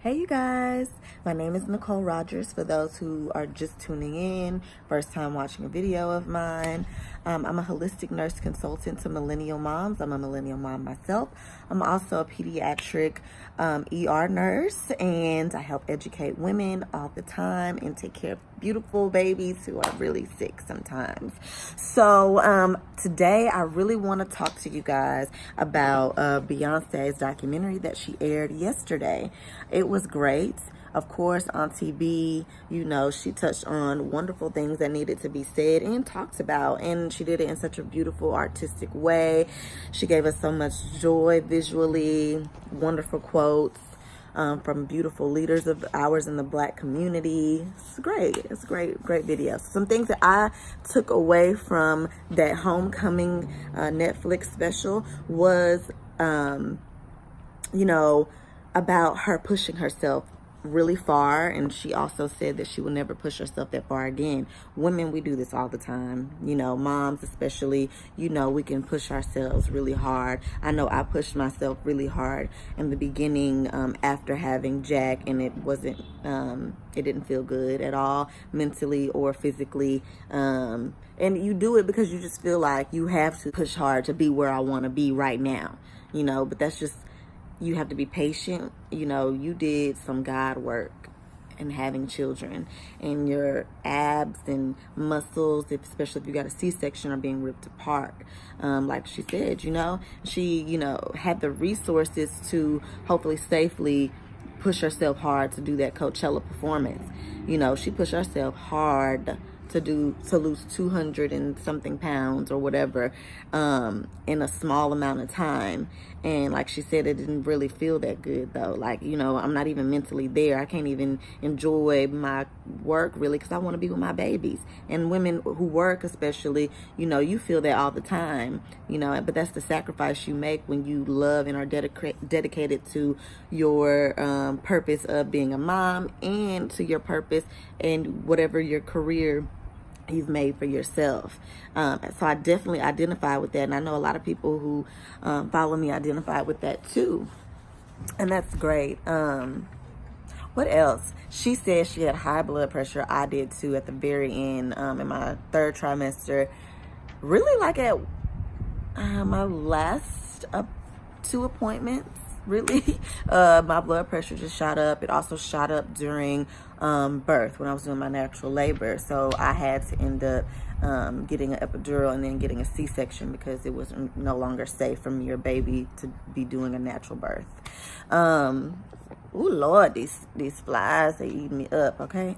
Hey you guys, my name is Nicole Rogers. For those who are just tuning in, first time watching a video of mine, I'm a holistic nurse consultant to millennial moms. I'm a millennial mom myself. I'm also a pediatric ER nurse, and I help educate women all the time and take care of beautiful babies who are really sick sometimes. So today I really want to talk to you guys about Beyonce's documentary that she aired yesterday. It was great. Of course, on TV, you know, she touched on wonderful things that needed to be said and talked about, and she did it in such a beautiful, artistic way. She gave us so much joy visually, wonderful quotes from beautiful leaders of ours in the Black community. It's great. It's a great video. Some things that I took away from that Homecoming Netflix special was, you know, about her pushing herself really far, and she also said that she will never push herself that far again. Women, we do this all the time, you know, moms especially, you know, we can push ourselves really hard. I know I pushed myself really hard in the beginning after having Jack, and it wasn't it didn't feel good at all, mentally or physically, and you do it because you just feel like you have to push hard to be where I want to be right now, you know, but that's just, you have to be patient. You know, you did some God work in having children, and your abs and muscles, especially if you got a C-section, are being ripped apart. Like she said, you know, she, you know, had the resources to hopefully safely push herself hard to do that Coachella performance. You know, she pushed herself hard to lose 200 and something pounds or whatever in a small amount of time. And like she said, it didn't really feel that good though. Like, you know, I'm not even mentally there. I can't even enjoy my work really because I want to be with my babies. And women who work especially, you know, you feel that all the time, you know, but that's the sacrifice you make when you love and are dedicated to your purpose of being a mom, and to your purpose and whatever your career you've made for yourself. So I definitely identify with that, and I know a lot of people who follow me identify with that too, and that's great. What else? She said she had high blood pressure. I did too at the very end, in my third trimester, really like at my last 2 appointments. Really, my blood pressure just shot up. It also shot up during birth when I was doing my natural labor. So I had to end up getting an epidural and then getting a C-section because it was no longer safe for your baby to be doing a natural birth. Oh Lord, these flies, they eat me up, okay?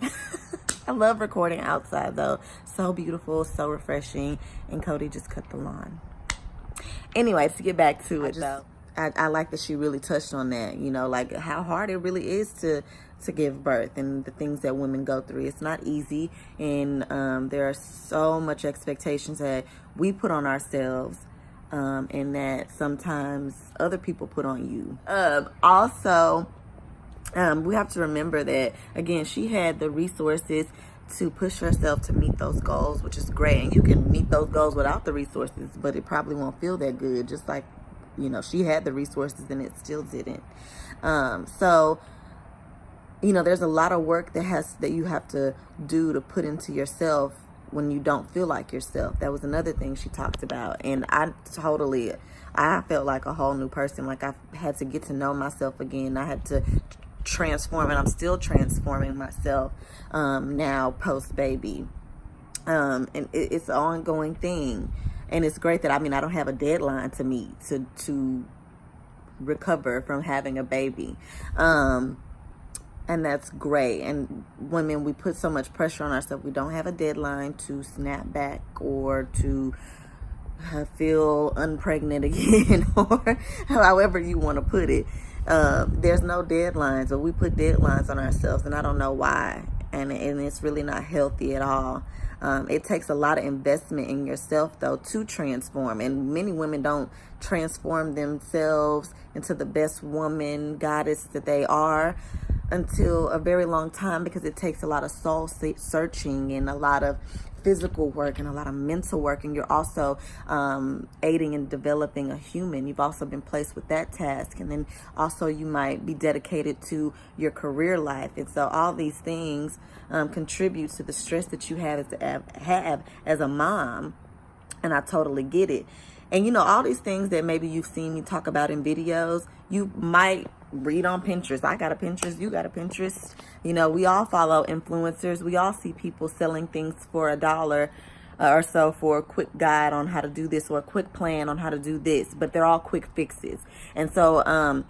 I love recording outside though. So beautiful, so refreshing. And Cody just cut the lawn. Anyway, to get back to it though. I like that she really touched on that, you know, like how hard it really is to give birth and the things that women go through. It's not easy, and there are so much expectations that we put on ourselves, and that sometimes other people put on you. Also, we have to remember that, again, she had the resources to push herself to meet those goals, which is great. And you can meet those goals without the resources, but it probably won't feel that good, just like, you know, she had the resources and it still didn't. So, you know, there's a lot of work that you have to do to put into yourself when you don't feel like yourself. That was another thing she talked about. And I felt like a whole new person. Like I had to get to know myself again. I had to transform, and I'm still transforming myself now post-baby. And it's an ongoing thing. And it's great that, I mean, I don't have a deadline to meet to recover from having a baby. And that's great. And women, we put so much pressure on ourselves. We don't have a deadline to snap back or to feel unpregnant again, or however you want to put it. There's no deadlines, or we put deadlines on ourselves, and I don't know why. And it's really not healthy at all. It takes a lot of investment in yourself, though, to transform. And many women don't transform themselves into the best woman, goddess that they are until a very long time, because it takes a lot of soul searching and a lot of physical work and a lot of mental work, and you're also aiding in developing a human. You've also been placed with that task, and then also you might be dedicated to your career life, and so all these things contribute to the stress that you have as a mom, and I totally get it. And you know, all these things that maybe you've seen me talk about in videos, you might read on Pinterest. I got a Pinterest, you got a Pinterest. You know, we all follow influencers. We all see people selling things for $1 or so for a quick guide on how to do this, or a quick plan on how to do this, but they're all quick fixes. And so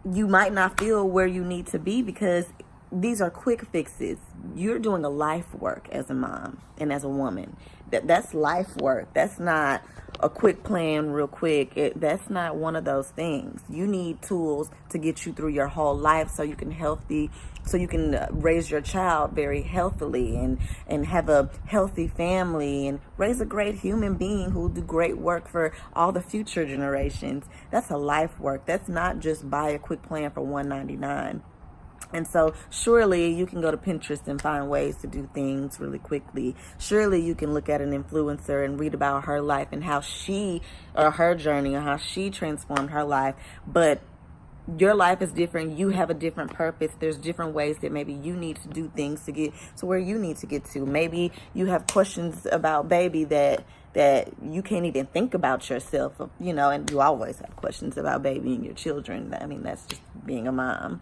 you might not feel where you need to be because these are quick fixes. You're doing a life work as a mom and as a woman. That's life work. That's not a quick plan real quick. That's not one of those things. You need tools to get you through your whole life so you can raise your child very healthily and have a healthy family and raise a great human being who will do great work for all the future generations. That's a life work. That's not just buy a quick plan for $1.99. And so surely you can go to Pinterest and find ways to do things really quickly. Surely you can look at an influencer and read about her life and how her journey, or how she transformed her life. But your life is different. You have a different purpose. There's different ways that maybe you need to do things to get to where you need to get to. Maybe you have questions about baby that you can't even think about yourself, you know, and you always have questions about baby and your children. I mean, that's just being a mom.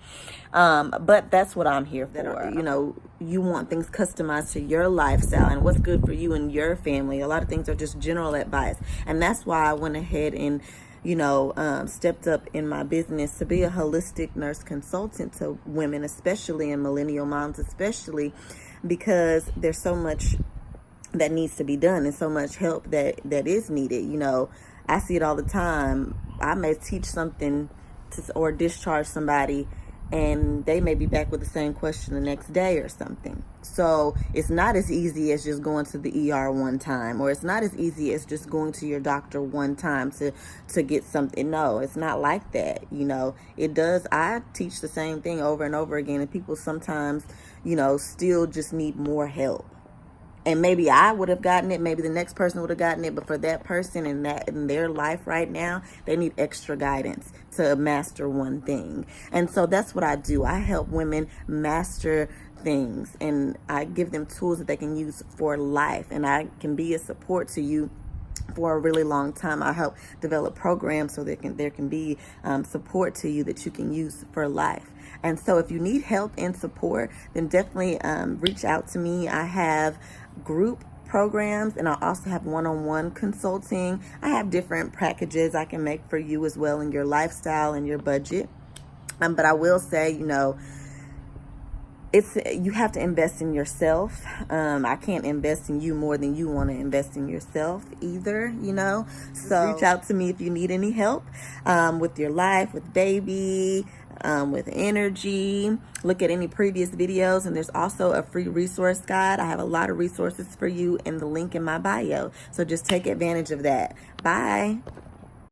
But that's what I'm here for. You know, you want things customized to your lifestyle and what's good for you and your family. A lot of things are just general advice. And that's why I went ahead and, you know, stepped up in my business to be a holistic nurse consultant to women, especially, and millennial moms especially, because there's so much that needs to be done and so much help that is needed. You know, I see it all the time. I may teach something or discharge somebody, and they may be back with the same question the next day or something. So it's not as easy as just going to the ER one time, or it's not as easy as just going to your doctor one time to get something. No, it's not like that. You know, I teach the same thing over and over again, and people sometimes, you know, still just need more help. And maybe I would have gotten it, maybe the next person would have gotten it, but for that person in their life right now, they need extra guidance to master one thing. And so that's what I do. I help women master things, and I give them tools that they can use for life, and I can be a support to you for a really long time. I help develop programs so there can be support to you that you can use for life. And so if you need help and support, then definitely reach out to me. I have group programs, and I also have one-on-one consulting. I have different packages I can make for you as well in your lifestyle and your budget. But I will say, you know, you have to invest in yourself. I can't invest in you more than you want to invest in yourself either, you know. So reach out to me if you need any help with your life, with baby, with energy. Look at any previous videos, and there's also a free resource guide. I have a lot of resources for you in the link in my bio, so just take advantage of that. Bye.